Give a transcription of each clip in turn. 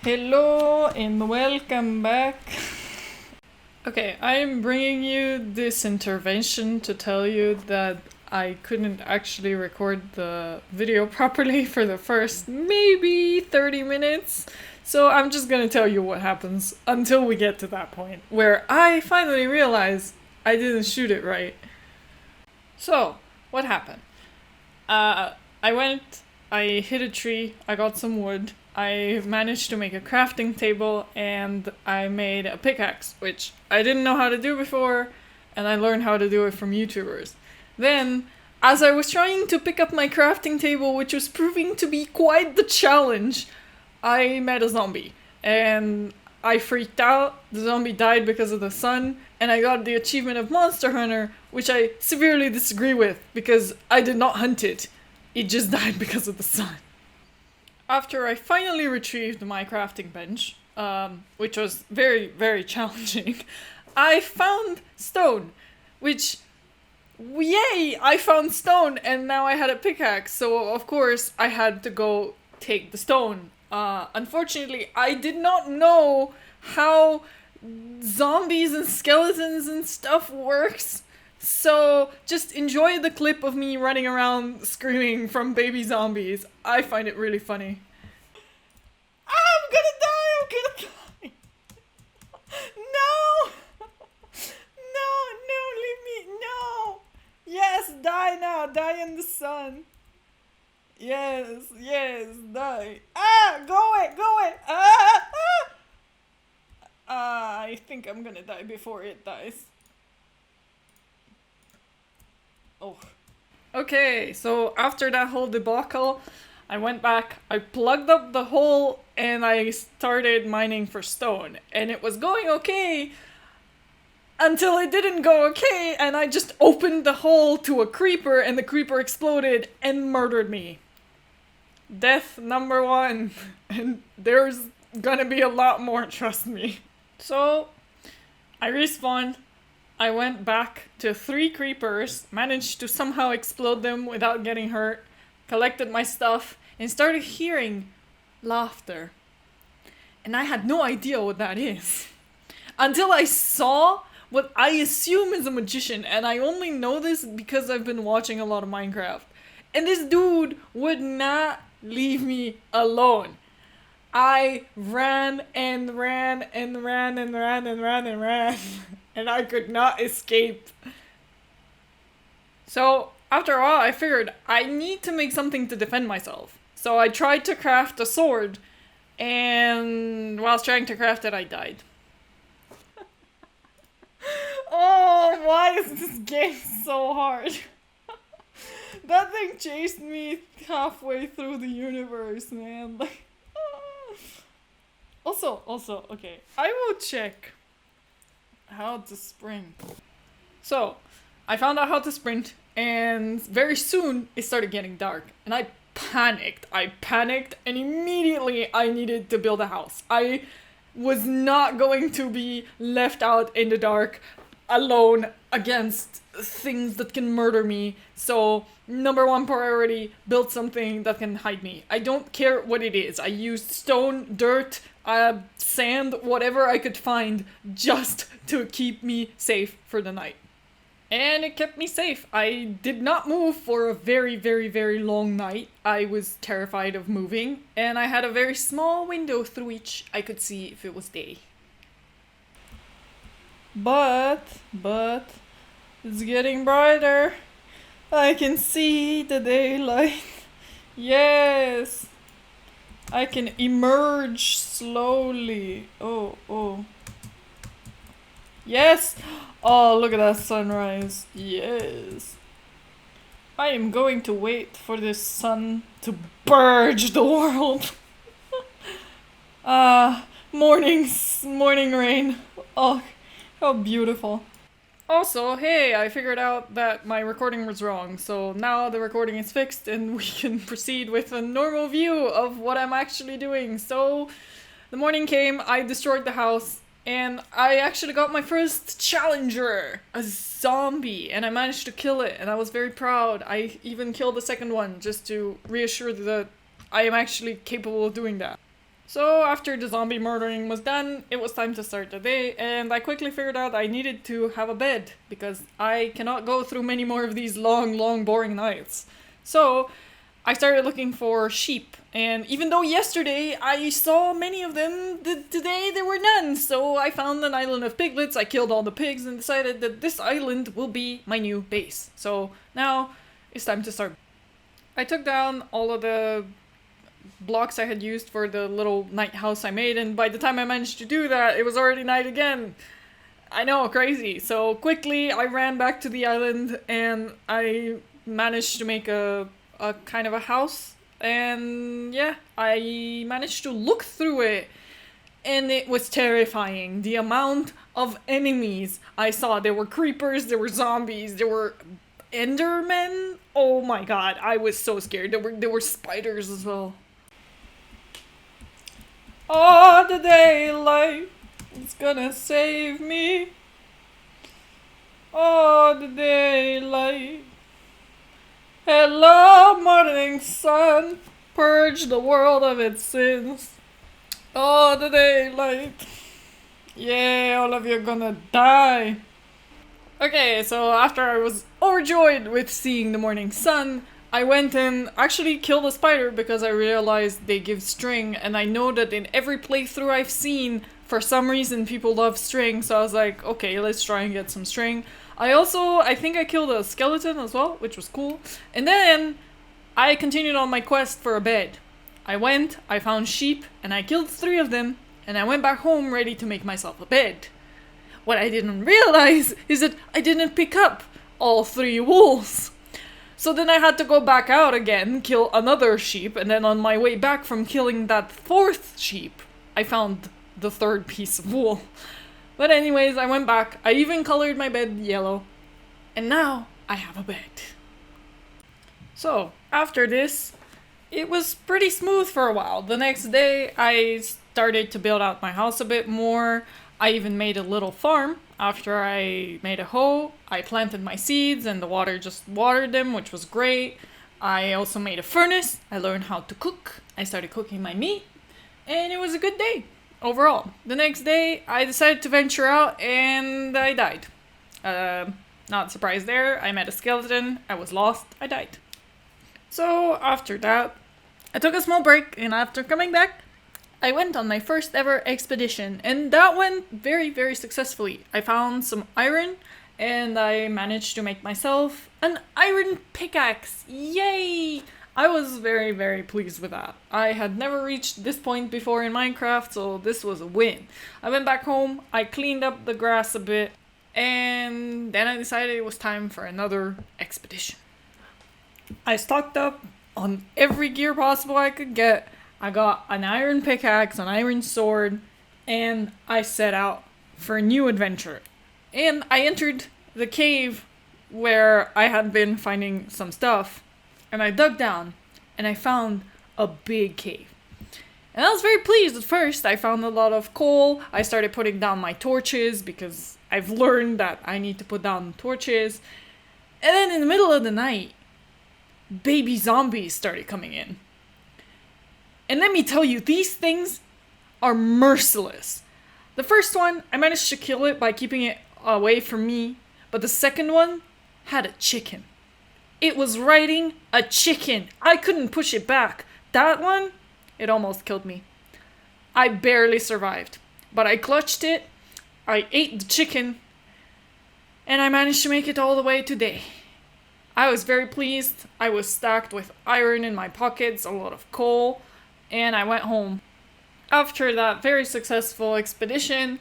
Hello and welcome back. Okay, I'm bringing you this intervention to tell you that I couldn't actually record the video properly for the first maybe 30 minutes. So I'm just gonna tell you what happens until we get to that point where I finally realize I didn't shoot it right. So, what happened? I hit a tree, I got some wood, I managed to make a crafting table, and I made a pickaxe, which I didn't know how to do before, and I learned how to do it from YouTubers. Then, as I was trying to pick up my crafting table, which was proving to be quite the challenge, I met a zombie, and I freaked out, the zombie died because of the sun, and I got the achievement of Monster Hunter, which I severely disagree with, because I did not hunt it. It just died because of the sun. After I finally retrieved my crafting bench, which was very, very challenging, I found stone, which, yay, I found stone, and now I had a pickaxe, so of course I had to go take the stone. Unfortunately, I did not know how zombies and skeletons and stuff works. So just enjoy the clip of me running around screaming from baby zombies. I find it really funny. I'm gonna die! No! No, leave me, no! Yes, die now, die in the sun. Yes, die. Go away! I think I'm gonna die before it dies. Oh. Okay, so after that whole debacle, I went back, I plugged up the hole, and I started mining for stone. And it was going okay until it didn't go okay, and I just opened the hole to a creeper, and the creeper exploded and murdered me. Death number 1. And there's gonna be a lot more, trust me. So, I respawned. I went back to 3 creepers, managed to somehow explode them without getting hurt, collected my stuff, and started hearing laughter. And I had no idea what that is. Until I saw what I assume is a magician, and I only know this because I've been watching a lot of Minecraft. And this dude would not leave me alone. I ran, and I could not escape. So, after a while, I figured I need to make something to defend myself. So I tried to craft a sword, and whilst trying to craft it, I died. Oh, why is this game so hard? That thing chased me halfway through the universe, man. Like, Also, okay, I will check how to sprint. So, I found out how to sprint, and very soon it started getting dark, and I panicked, and immediately I needed to build a house. I was not going to be left out in the dark, alone, against things that can murder me, so number 1 priority, build something that can hide me. I don't care what it is. I used stone, dirt, sand, whatever I could find just to keep me safe for the night. And it kept me safe. I did not move for a very, very, very long night. I was terrified of moving, and I had a very small window through which I could see if it was day. But, it's getting brighter. I can see the daylight. Yes! I can emerge slowly. Oh. Yes! Oh, look at that sunrise. Yes. I am going to wait for this sun to purge the world. Morning rain. Oh, how beautiful. Also, hey, I figured out that my recording was wrong, so now the recording is fixed and we can proceed with a normal view of what I'm actually doing. So, the morning came, I destroyed the house, and I actually got my first challenger, a zombie, and I managed to kill it, and I was very proud. I even killed the second one, just to reassure that I am actually capable of doing that. So after the zombie murdering was done, it was time to start the day, and I quickly figured out I needed to have a bed, because I cannot go through many more of these long, boring nights. So I started looking for sheep, and even though yesterday I saw many of them, today there were none. So I found an island of piglets, I killed all the pigs, and decided that this island will be my new base. So now it's time to start. I took down all of the blocks I had used for the little night house I made, and by the time I managed to do that, it was already night again. I know, crazy. So quickly I ran back to the island, and I managed to make a kind of a house, and yeah, I managed to look through it, and it was terrifying. The amount of enemies I saw. There were creepers, there were zombies, there were endermen. Oh my god, I was so scared. There were spiders as well. Oh, the daylight is gonna save me. Oh, the daylight. Hello, morning sun. Purge the world of its sins. Oh, the daylight. Yeah, all of you are gonna die. Okay, so after I was overjoyed with seeing the morning sun, I went and actually killed a spider because I realized they give string, and I know that in every playthrough I've seen, for some reason people love string, so I was like, okay, let's try and get some string. I think I killed a skeleton as well, which was cool. And then I continued on my quest for a bed. I went, I found sheep, and I killed 3 of them, and I went back home ready to make myself a bed. What I didn't realize is that I didn't pick up all 3 wolves. So then I had to go back out again, kill another sheep, and then on my way back from killing that 4th sheep, I found the 3rd piece of wool. But anyways, I went back, I even colored my bed yellow, and now I have a bed. So, after this, it was pretty smooth for a while. The next day, I started to build out my house a bit more. I even made a little farm. After I made a hoe, I planted my seeds and the water just watered them, which was great. I also made a furnace. I learned how to cook. I started cooking my meat, and it was a good day overall. The next day, I decided to venture out, and I died. Not surprised there. I met a skeleton. I was lost. I died. So after that, I took a small break, and after coming back, I went on my first ever expedition, and that went very, very successfully. I found some iron, and I managed to make myself an iron pickaxe. Yay! I was very, very pleased with that. I had never reached this point before in Minecraft, so this was a win. I went back home, I cleaned up the grass a bit, and then I decided it was time for another expedition. I stocked up on every gear possible I could get. I got an iron pickaxe, an iron sword, and I set out for a new adventure. And I entered the cave where I had been finding some stuff, and I dug down, and I found a big cave. And I was very pleased at first. I found a lot of coal. I started putting down my torches because I've learned that I need to put down torches. And then in the middle of the night, baby zombies started coming in. And let me tell you, these things are merciless. The first one, I managed to kill it by keeping it away from me, but the second one had a chicken. It was riding a chicken. I couldn't push it back. That one, it almost killed me. I barely survived, but I clutched it, I ate the chicken, and I managed to make it all the way today. I was very pleased. I was stacked with iron in my pockets, a lot of coal, and I went home. After that very successful expedition,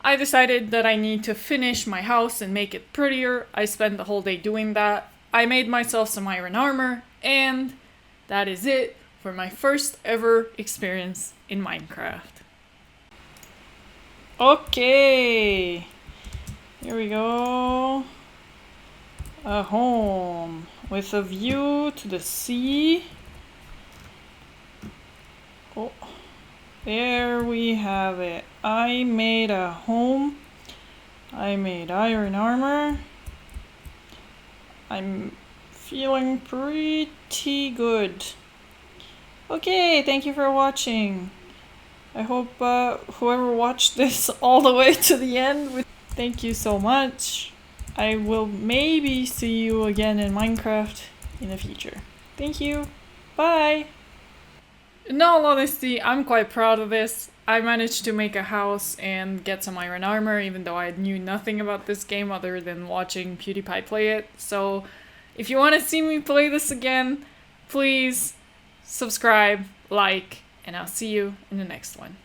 I decided that I need to finish my house and make it prettier. I spent the whole day doing that. I made myself some iron armor, and that is it for my first ever experience in Minecraft. Okay, here we go. A home with a view to the sea. Oh, there we have it. I made a home. I made iron armor. I'm feeling pretty good. Okay, thank you for watching. I hope whoever watched this all the way to the end, thank you so much. I will maybe see you again in Minecraft in the future. Thank you. Bye. In all honesty, I'm quite proud of this. I managed to make a house and get some iron armor, even though I knew nothing about this game other than watching PewDiePie play it. So if you want to see me play this again, please subscribe, like, and I'll see you in the next one.